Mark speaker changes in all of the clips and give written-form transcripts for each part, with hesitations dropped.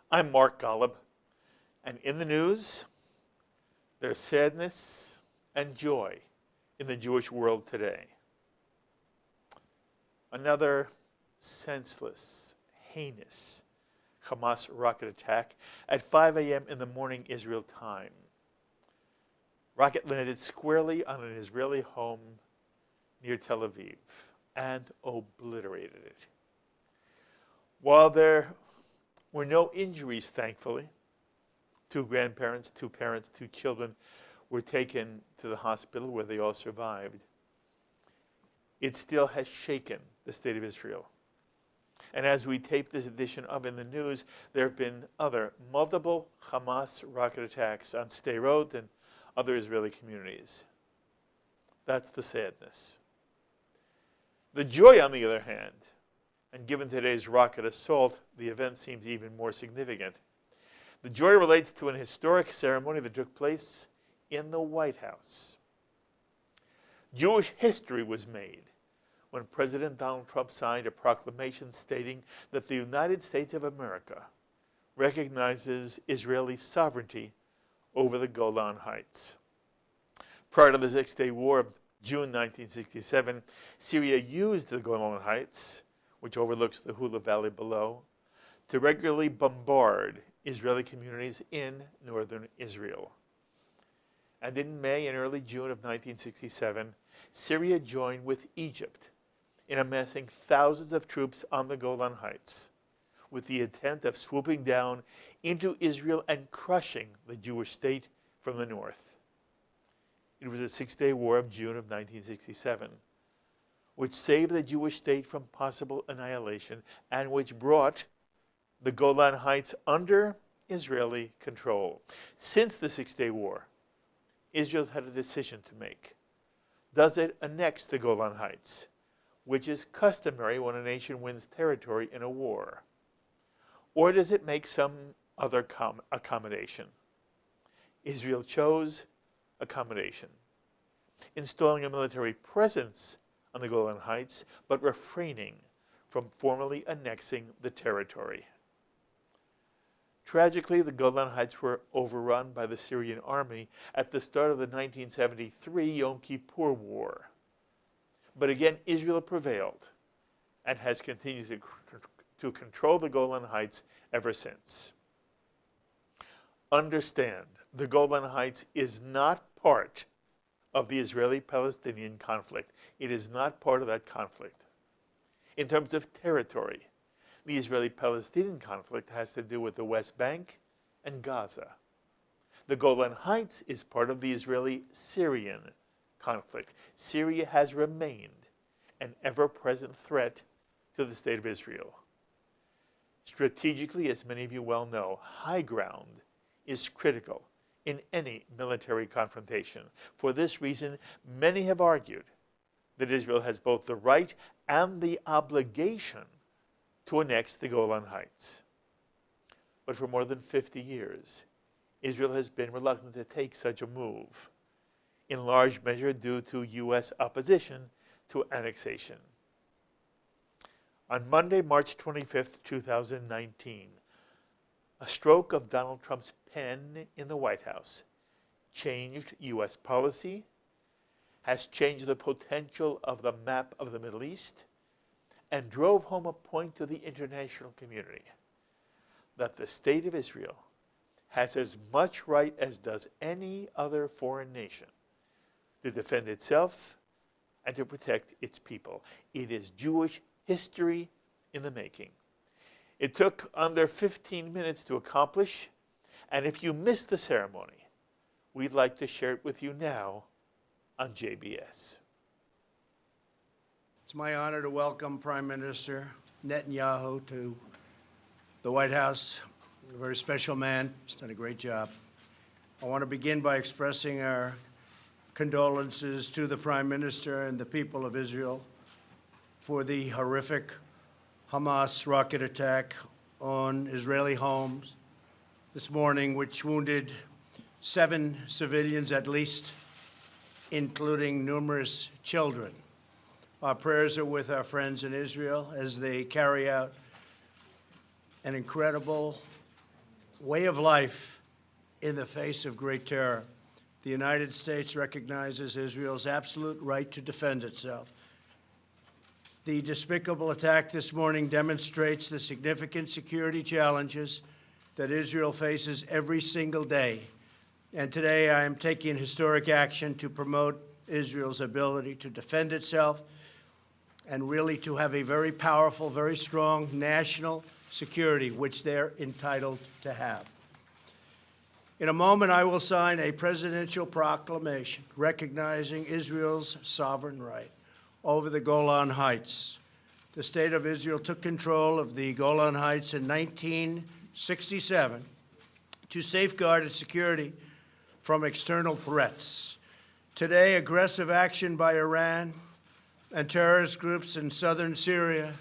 Speaker 1: I'm Mark Golub, and in the news, there's sadness and joy in the Jewish world today. Another senseless, heinous Hamas rocket attack at 5 a.m. in the morning Israel time. Rocket landed squarely on an Israeli home near Tel Aviv and obliterated it. While there were no injuries, thankfully, 2 grandparents, 2 parents, 2 children were taken to the hospital where they all survived. It still has shaken the state of Israel. And as we tape this edition of In the News, there have been other multiple Hamas rocket attacks on Sderot and other Israeli communities. That's the sadness. The joy, on the other hand, and given today's rocket assault, the event seems even more significant. The joy relates to an historic ceremony that took place in the White House. Jewish history was made when President Donald Trump signed a proclamation stating that the United States of America recognizes Israeli sovereignty over the Golan Heights. Prior to the Six-Day War of June 1967, Syria used the Golan Heights, which overlooks the Hula Valley below, to regularly bombard Israeli communities in northern Israel. And in May and early June of 1967, Syria joined with Egypt in amassing thousands of troops on the Golan Heights, with the intent of swooping down into Israel and crushing the Jewish state from the north. It was the Six-Day War of June of 1967, which saved the Jewish state from possible annihilation and which brought the Golan Heights under Israeli control. Since the Six-Day War, Israel's had a decision to make. Does it annex the Golan Heights, which is customary when a nation wins territory in a war? Or does it make some other accommodation? Israel chose accommodation, installing a military presence on the Golan Heights, but refraining from formally annexing the territory. Tragically, the Golan Heights were overrun by the Syrian army at the start of the 1973 Yom Kippur War. But again, Israel prevailed and has continued to control the Golan Heights ever since. Understand, the Golan Heights is not part of the Israeli-Palestinian conflict. It is not part of that conflict. In terms of territory, the Israeli-Palestinian conflict has to do with the West Bank and Gaza. The Golan Heights is part of the Israeli-Syrian conflict. Syria has remained an ever-present threat to the state of Israel. Strategically, as many of you well know, high ground is critical in any military confrontation. For this reason, many have argued that Israel has both the right and the obligation to annex the Golan Heights. But for more than 50 years, Israel has been reluctant to take such a move, in large measure due to U.S. opposition to annexation. On Monday, March 25, 2019, a stroke of Donald Trump's pen in the White House changed U.S. policy, has changed the potential of the map of the Middle East, and drove home a point to the international community that the state of Israel has as much right as does any other foreign nation to defend itself and to protect its people. It is Jewish history in the making. It took under 15 minutes to accomplish, and if you missed the ceremony, we'd like to share it with you now on JBS.
Speaker 2: It's my honor to welcome Prime Minister Netanyahu to the White House. A very special man. He's done a great job. I want to begin by expressing our condolences to the Prime Minister and the people of Israel for the horrific Hamas rocket attack on Israeli homes this morning, which wounded 7 civilians at least, including numerous children. Our prayers are with our friends in Israel as they carry out an incredible way of life in the face of great terror. The United States recognizes Israel's absolute right to defend itself. The despicable attack this morning demonstrates the significant security challenges that Israel faces every single day. And today I am taking historic action to promote Israel's ability to defend itself and really to have a very powerful, very strong national security, which they're entitled to have. In a moment, I will sign a presidential proclamation recognizing Israel's sovereign right over the Golan Heights. The state of Israel took control of the Golan Heights in 1967 to safeguard its security from external threats. Today, aggressive action by Iran and terrorist groups in southern Syria,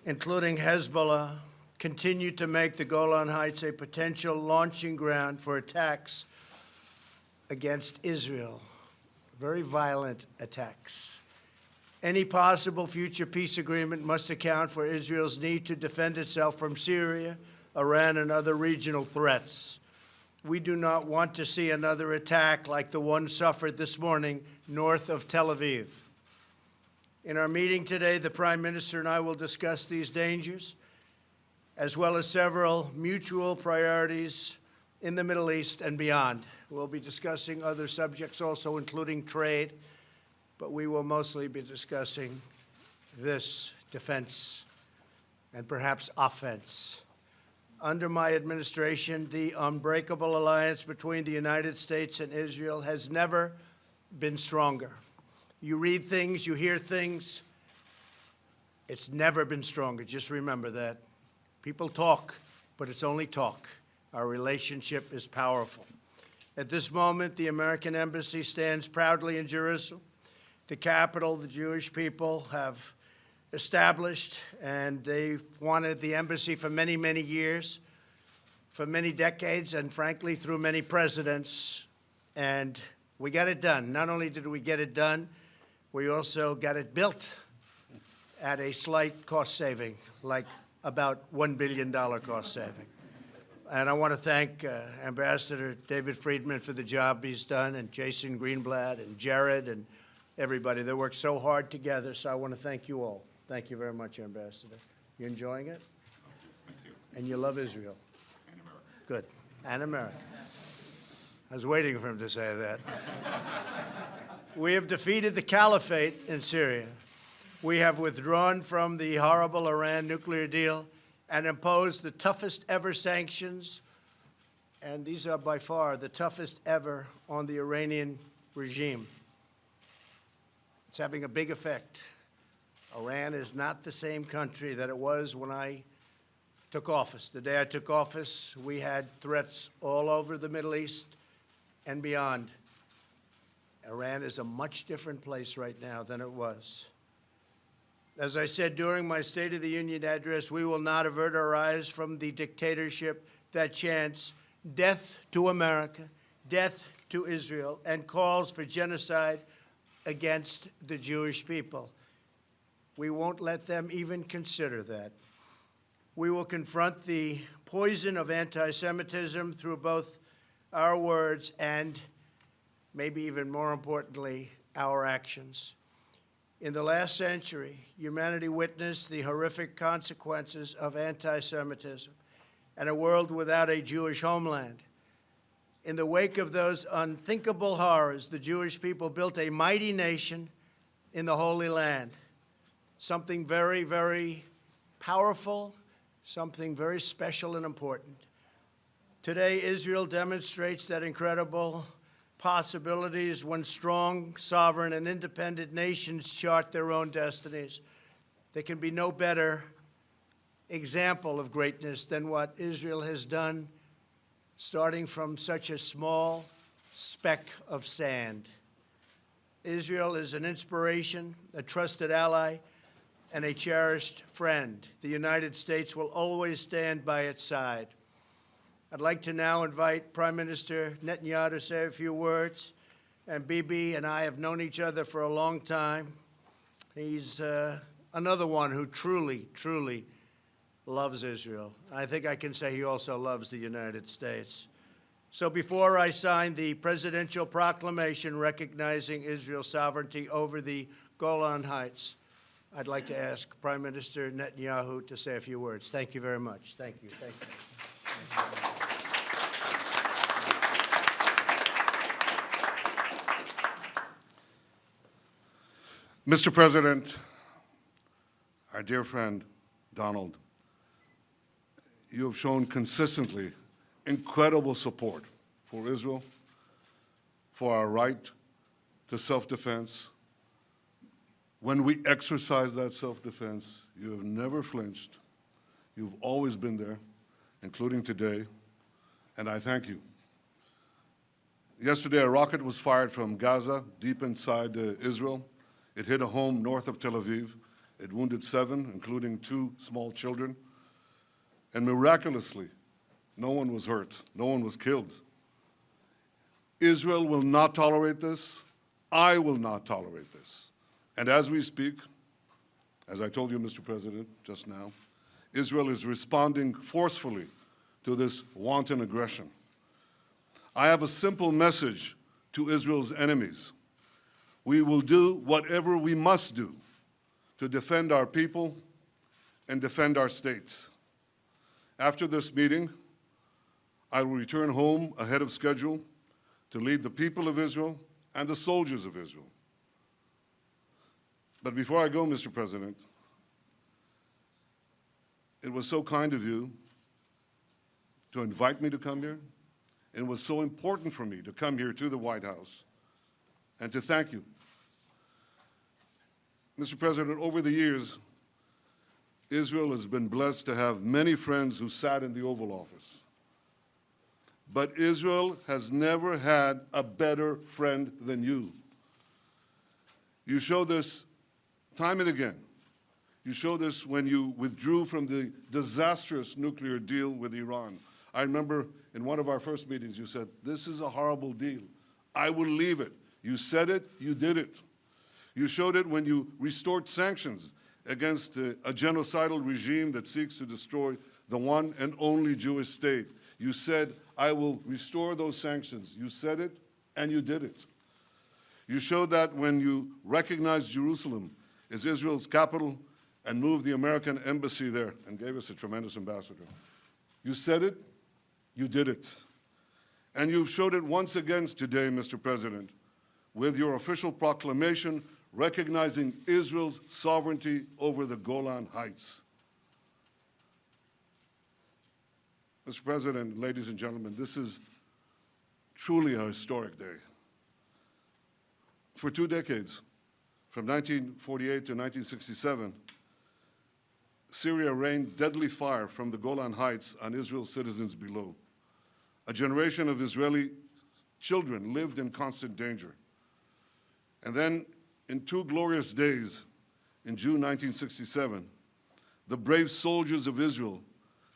Speaker 2: including Hezbollah, continue to make the Golan Heights a potential launching ground for attacks against Israel, very violent attacks. Any possible future peace agreement must account for Israel's need to defend itself from Syria, Iran, and other regional threats. We do not want to see another attack like the one suffered this morning north of Tel Aviv. In our meeting today, the Prime Minister and I will discuss these dangers, as well as several mutual priorities in the Middle East and beyond. We'll be discussing other subjects also, including trade, but we will mostly be discussing this defense and perhaps offense. Under my administration, the unbreakable alliance between the United States and Israel has never been stronger. You read things, you hear things, it's never been stronger. Just remember that. People talk, but it's only talk. Our relationship is powerful. At this moment, the American Embassy stands proudly in Jerusalem, the capital the Jewish people have established, and they've wanted the embassy for many, many years, for many decades, and frankly, through many presidents. And we got it done. Not only did we get it done, we also got it built at a slight cost saving, like about $1 billion cost saving. And I want to thank Ambassador David Friedman for the job he's done, and Jason Greenblatt and Jared and everybody. They worked so hard together, so I want to thank you all. Thank you very much, Ambassador. You enjoying it?
Speaker 3: Thank you.
Speaker 2: And you love Israel?
Speaker 3: And America.
Speaker 2: Good. And America. I was waiting for him to say that. We have defeated the caliphate in Syria. We have withdrawn from the horrible Iran nuclear deal and imposed the toughest ever sanctions, and these are by far the toughest ever on the Iranian regime. It's having a big effect. Iran is not the same country that it was when I took office. The day I took office, we had threats all over the Middle East and beyond. Iran is a much different place right now than it was. As I said during my State of the Union address, we will not avert our eyes from the dictatorship that chants death to America, death to Israel, and calls for genocide against the Jewish people. We won't let them even consider that. We will confront the poison of anti-Semitism through both our words and, maybe even more importantly, our actions. In the last century, humanity witnessed the horrific consequences of anti-Semitism and a world without a Jewish homeland. In the wake of those unthinkable horrors, the Jewish people built a mighty nation in the Holy Land, something very, very powerful, something very special and important. Today, Israel demonstrates that incredible possibilities when strong, sovereign, and independent nations chart their own destinies. There can be no better example of greatness than what Israel has done, starting from such a small speck of sand. Israel is an inspiration, a trusted ally, and a cherished friend. The United States will always stand by its side. I'd like to now invite Prime Minister Netanyahu to say a few words. And Bibi and I have known each other for a long time. He's another one who truly, truly loves Israel. I think I can say he also loves the United States. So before I sign the presidential proclamation recognizing Israel's sovereignty over the Golan Heights, I'd like to ask Prime Minister Netanyahu to say a few words. Thank you very much. Thank you. Thank you.
Speaker 4: Mr. President, our dear friend Donald, you have shown consistently incredible support for Israel, for our right to self-defense. When we exercise that self-defense, you have never flinched. You've always been there, including today, and I thank you. Yesterday, a rocket was fired from Gaza, deep inside Israel. It hit a home north of Tel Aviv. It wounded 7, including 2 small children. And miraculously, no one was hurt. No one was killed. Israel will not tolerate this. I will not tolerate this. And as we speak, as I told you, Mr. President, just now, Israel is responding forcefully to this wanton aggression. I have a simple message to Israel's enemies. We will do whatever we must do to defend our people and defend our state. After this meeting, I will return home ahead of schedule to lead the people of Israel and the soldiers of Israel. But before I go, Mr. President, it was so kind of you to invite me to come here. It was so important for me to come here to the White House and to thank you. Mr. President, over the years, Israel has been blessed to have many friends who sat in the Oval Office. But Israel has never had a better friend than you. You show this time and again. You show this when you withdrew from the disastrous nuclear deal with Iran. I remember in one of our first meetings you said, "This is a horrible deal. I will leave it." You said it, you did it. You showed it when you restored sanctions against a genocidal regime that seeks to destroy the one and only Jewish state. You said, "I will restore those sanctions." You said it, and you did it. You showed that when you recognized Jerusalem as Israel's capital and moved the American embassy there and gave us a tremendous ambassador. You said it, you did it. And you've showed it once again today, Mr. President, with your official proclamation recognizing Israel's sovereignty over the Golan Heights. Mr. President, ladies and gentlemen, this is truly a historic day. For 2 decades, from 1948 to 1967, Syria rained deadly fire from the Golan Heights on Israel's citizens below. A generation of Israeli children lived in constant danger. And then, in 2 glorious days, in June 1967, the brave soldiers of Israel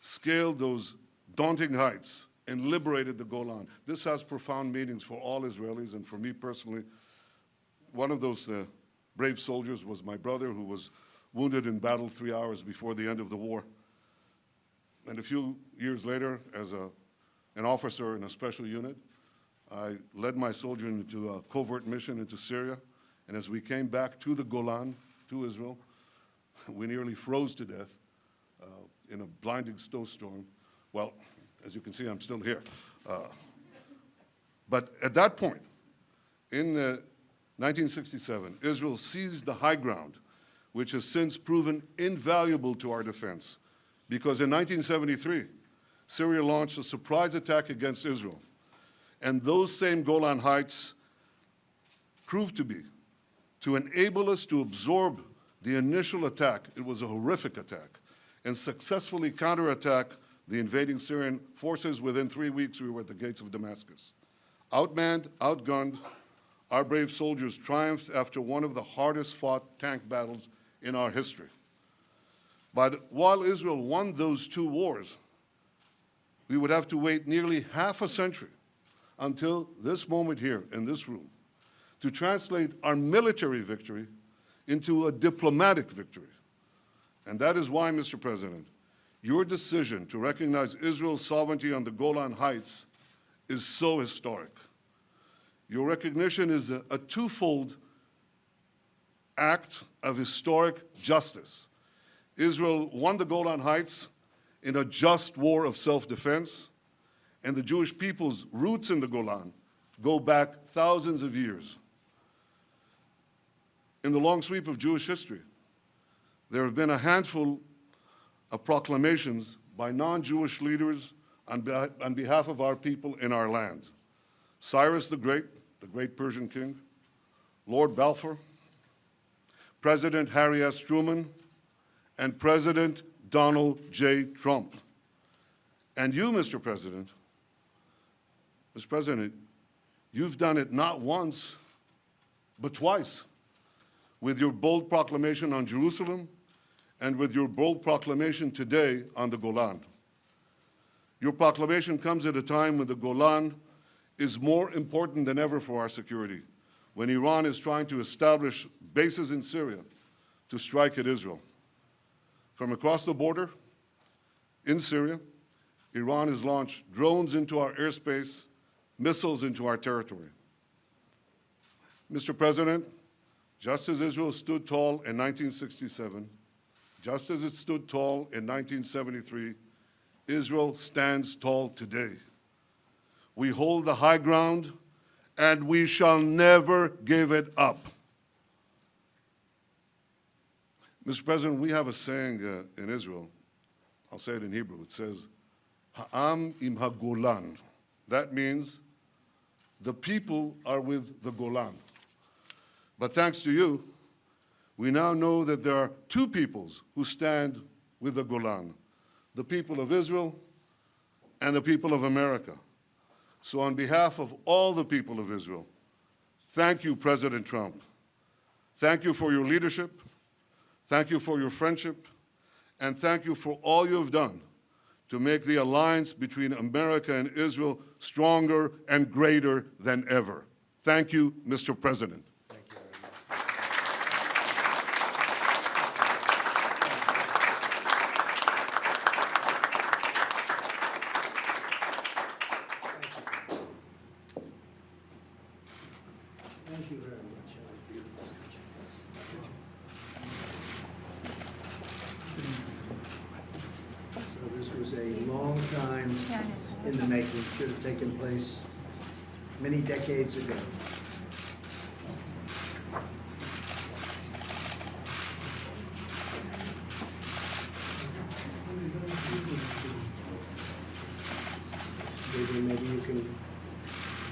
Speaker 4: scaled those daunting heights and liberated the Golan. This has profound meanings for all Israelis and for me personally. One of those brave soldiers was my brother, who was wounded in battle 3 hours before the end of the war. And a few years later, as an officer in a special unit, I led my soldier into a covert mission into Syria. And as we came back to the Golan, to Israel, we nearly froze to death in a blinding snowstorm. Well, as you can see, I'm still here. But at that point, in 1967, Israel seized the high ground, which has since proven invaluable to our defense. Because in 1973, Syria launched a surprise attack against Israel. And those same Golan Heights proved to enable us to absorb the initial attack. It was a horrific attack, and successfully counterattack the invading Syrian forces. Within 3 weeks, we were at the gates of Damascus. Outmanned, outgunned, our brave soldiers triumphed after one of the hardest fought tank battles in our history. But while Israel won those 2 wars, we would have to wait nearly half a century until this moment here in this room to translate our military victory into a diplomatic victory. And that is why, Mr. President, Your decision to recognize Israel's sovereignty on the Golan Heights is so historic. Your recognition is a twofold act of historic justice. Israel won the Golan Heights in a just war of self-defense, and the Jewish people's roots in the Golan go back thousands of years. In the long sweep of Jewish history, there have been a handful of proclamations by non-Jewish leaders on behalf of our people in our land. Cyrus the great Persian king, Lord Balfour, President Harry S. Truman, and President Donald J. Trump. And you, Mr. President, you've done it not once, but twice, with your bold proclamation on Jerusalem and with your bold proclamation today on the Golan. Your proclamation comes at a time when the Golan is more important than ever for our security, when Iran is trying to establish bases in Syria to strike at Israel. From across the border in Syria, Iran has launched drones into our airspace, missiles into our territory. Mr. President, just as Israel stood tall in 1967, just as it stood tall in 1973, Israel stands tall today. We hold the high ground, and we shall never give it up. Mr. President, we have a saying in Israel. I'll say it in Hebrew. It says, Ha'am im ha-Golan. That means the people are with the Golan. But thanks to you, we now know that there are two peoples who stand with the Golan, the people of Israel and the people of America. So on behalf of all the people of Israel, thank you, President Trump. Thank you for your leadership. Thank you for your friendship. And thank you for all you have done to make the alliance between America and Israel stronger and greater than ever. Thank you, Mr. President.
Speaker 2: Thank you very much. Thank you very much. That was beautiful. So this was a long time in the making. Should have taken place many decades ago. Maybe you can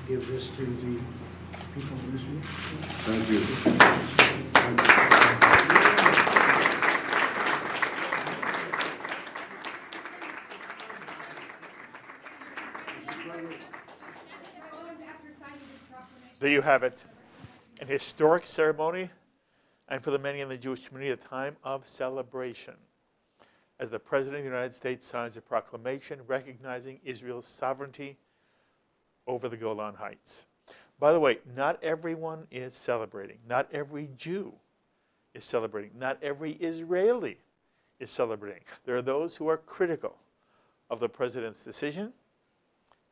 Speaker 2: give this to the people of Israel.
Speaker 4: Thank you.
Speaker 1: There you have it. An historic ceremony, and for the many in the Jewish community, a time of celebration, as the President of the United States signs a proclamation recognizing Israel's sovereignty over the Golan Heights. By the way, not everyone is celebrating. Not every Jew is celebrating. Not every Israeli is celebrating. There are those who are critical of the President's decision,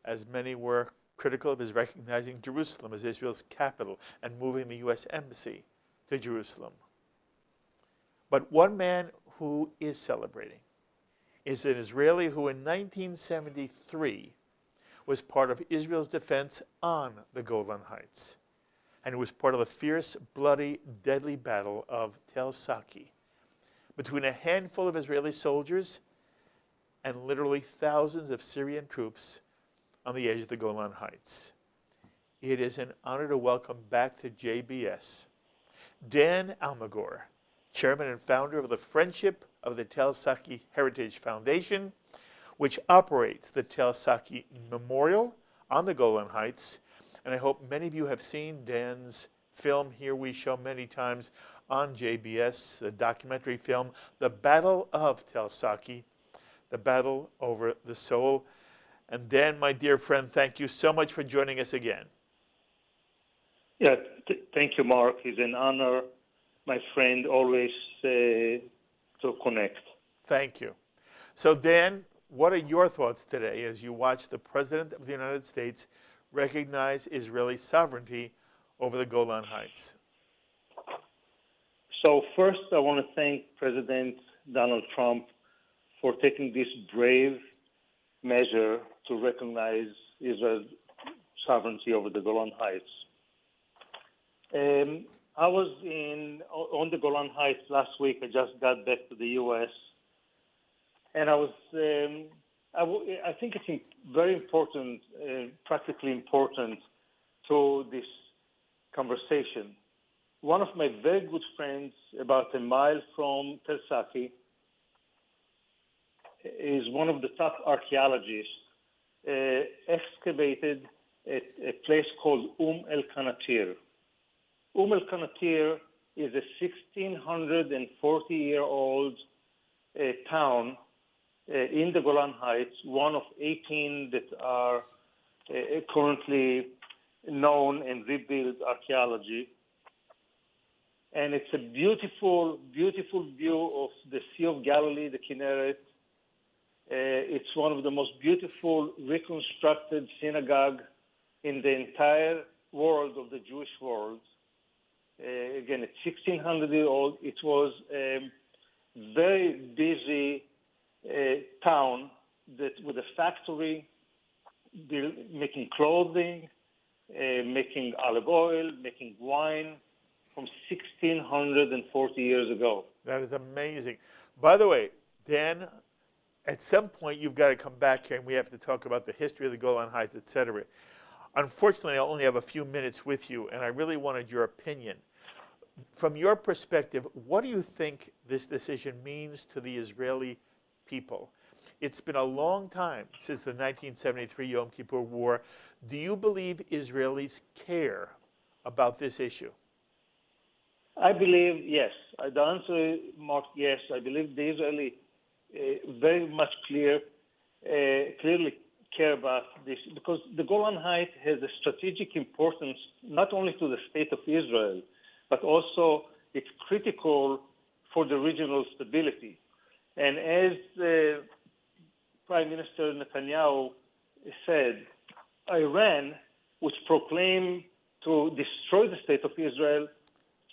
Speaker 1: as many were critical of his recognizing Jerusalem as Israel's capital and moving the U.S. Embassy to Jerusalem. But one man who is celebrating is an Israeli who in 1973 was part of Israel's defense on the Golan Heights, and who was part of the fierce, bloody, deadly Battle of Tel Saki between a handful of Israeli soldiers and literally thousands of Syrian troops on the edge of the Golan Heights. It is an honor to welcome back to JBS Dan Almagor, chairman and founder of the Friendship of the Tel Saki Heritage Foundation, which operates the Tel Saki Memorial on the Golan Heights. And I hope many of you have seen Dan's film, Here We Show Many Times, on JBS, the documentary film, The Battle of Tel Saki, the battle over the soul. And Dan, my dear friend, thank you so much for joining us again.
Speaker 5: Yeah, thank you, Mark. It's an honor, my friend, always to connect.
Speaker 1: Thank you. So, Dan, what are your thoughts today as you watch the President of the United States recognize Israeli sovereignty over the Golan Heights?
Speaker 5: So first, I want to thank President Donald Trump for taking this brave measure to recognize Israel's sovereignty over the Golan Heights. I was on the Golan Heights last week. I just got back to the U.S. And I think it's very important, practically important to this conversation. One of my very good friends, about a mile from Tel Saki, is one of the top archaeologists, excavated a place called El-Kanatir. El-Kanatir is a 1,640-year-old town in the Golan Heights, one of 18 that are currently known and rebuilt archaeology. And it's a beautiful, beautiful view of the Sea of Galilee, the Kinneret. It's one of the most beautiful reconstructed synagogue in the entire world of the Jewish world. Again, it's 1,600-year-old. It was a very busy town with a factory, making clothing, making olive oil, making wine, from 1,640 years ago.
Speaker 1: That is amazing. By the way, Dan, at some point you've got to come back here and we have to talk about the history of the Golan Heights, etc. Unfortunately, I only have a few minutes with you, and I really wanted your opinion. From your perspective, what do you think this decision means to the Israeli people? It's been a long time since the 1973 Yom Kippur War. Do you believe Israelis care about this issue?
Speaker 5: I believe yes. The answer, Mark, yes. I believe the Israeli very much clearly care about this, because the Golan Heights has a strategic importance not only to the state of Israel, but also it's critical for the regional stability. And as Prime Minister Netanyahu said, Iran, which proclaimed to destroy the state of Israel,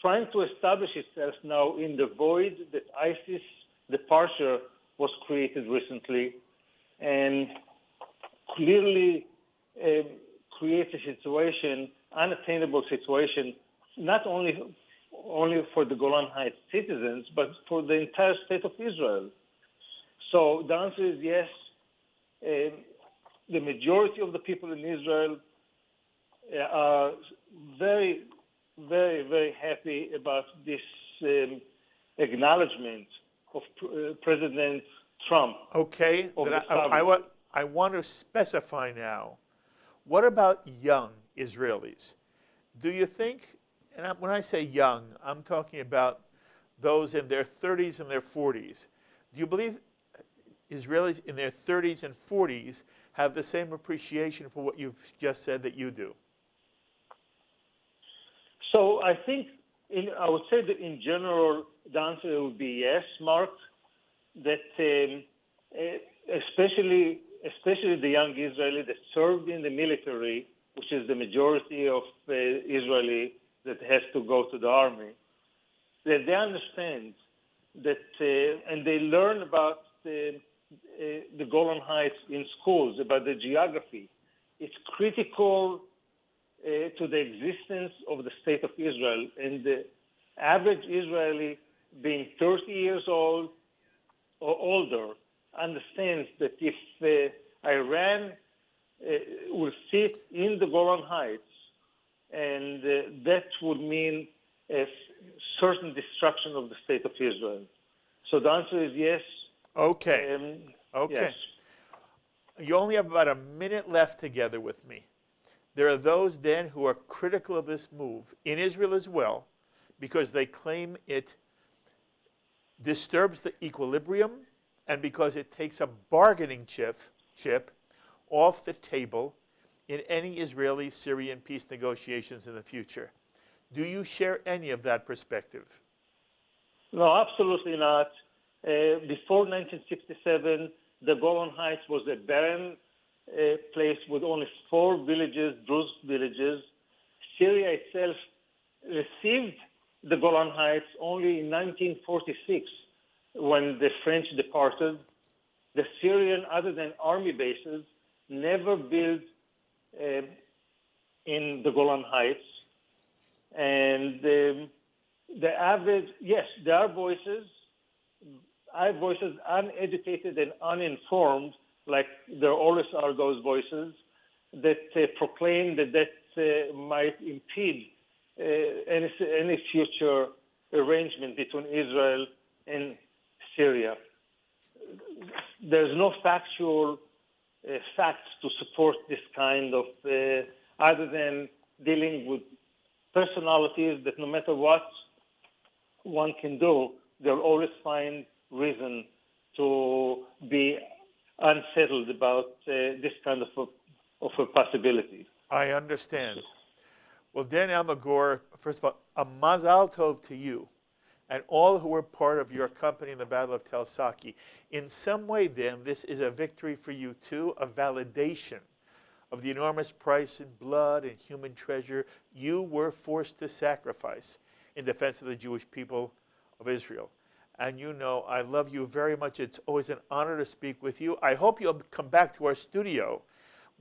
Speaker 5: trying to establish itself now in the void that ISIS departure was created recently, and clearly creates a situation, unattainable situation, not only for the Golan Heights citizens, but for the entire state of Israel. So the answer is yes. The majority of the people in Israel are very, very, very happy about this acknowledgement of President Trump.
Speaker 1: Okay, I want to specify now, what about young Israelis? Do you think, and when I say young, I'm talking about those in their 30s and their 40s. Do you believe Israelis in their 30s and 40s have the same appreciation for what you've just said that you do?
Speaker 5: So I think, I would say that in general, the answer would be yes, Mark, that especially the young Israeli that served in the military, which is the majority of Israeli that has to go to the army, that they understand that, and they learn about the Golan Heights in schools, about the geography. It's critical to the existence of the state of Israel. And the average Israeli, being 30 years old or older, understands that if Iran will sit in the Golan Heights, and that would mean a certain destruction of the state of Israel. So the answer is yes.
Speaker 1: Okay. Okay.
Speaker 5: Yes.
Speaker 1: You only have about a minute left together with me. There are those, Dan, who are critical of this move, in Israel as well, because they claim it disturbs the equilibrium and because it takes a bargaining chip off the table in any Israeli-Syrian peace negotiations in the future. Do you share any of that perspective?
Speaker 5: No, absolutely not. Before 1967, the Golan Heights was a barren place with only 4 villages, Druze villages. Syria itself received the Golan Heights only in 1946 when the French departed. The Syrian, other than army bases, never built in the Golan Heights. And the average, yes, there are voices, uneducated and uninformed, like there always are those voices, that proclaim that might impede any future arrangement between Israel and Syria. There's no factual facts to support this kind of, other than dealing with personalities that no matter what one can do, they'll always find reason to be unsettled about this kind of a possibility.
Speaker 1: I understand. Well, Dan Almagor, first of all, a mazal tov to you and all who were part of your company in the Battle of Tel Saki. In some way, then, this is a victory for you too, a validation of the enormous price in blood and human treasure you were forced to sacrifice in defense of the Jewish people of Israel. And you know, I love you very much. It's always an honor to speak with you. I hope you'll come back to our studio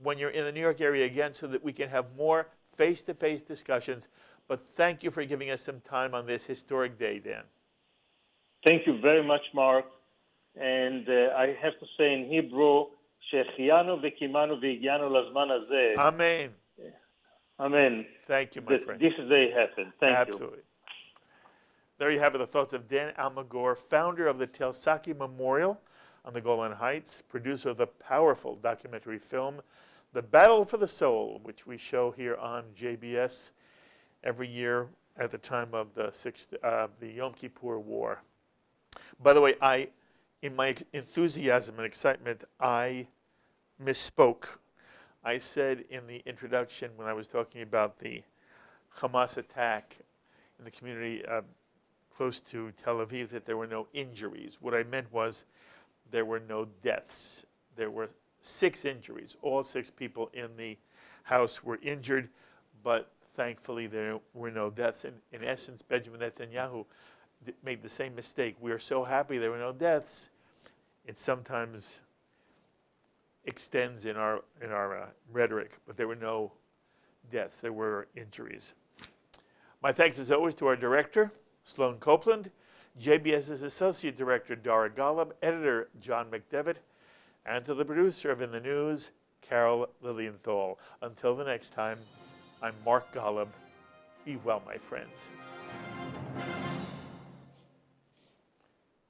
Speaker 1: when you're in the New York area again so that we can have more face-to-face discussions. But thank you for giving us some time on this historic day, Dan.
Speaker 5: Thank you very much, Mark. And I have to say in Hebrew, שהחיינו וקיימנו והגיענו לזמן הזה.
Speaker 1: Amen.
Speaker 5: Amen.
Speaker 1: Thank you, my friend.
Speaker 5: This day happened. Thank you.
Speaker 1: Absolutely. There you have it, the thoughts of Dan Almagor, founder of the Tel Saki Memorial on the Golan Heights, producer of the powerful documentary film, The Battle for the Soul, which we show here on JBS every year at the time of the Yom Kippur War. By the way, in my enthusiasm and excitement, I misspoke. I said in the introduction when I was talking about the Hamas attack in the community close to Tel Aviv that there were no injuries. What I meant was there were no deaths. There were 6 injuries. All 6 people in the house were injured, but thankfully there were no deaths. In essence, Benjamin Netanyahu made the same mistake. We are so happy there were no deaths. It sometimes extends in our rhetoric, but there were no deaths. There were injuries. My thanks as always to our director, Sloan Copeland, JBS's Associate Director, Dara Golub, Editor, John McDevitt, and to the producer of In the News, Carol Lilienthal. Until the next time, I'm Mark Golub. Be well, my friends.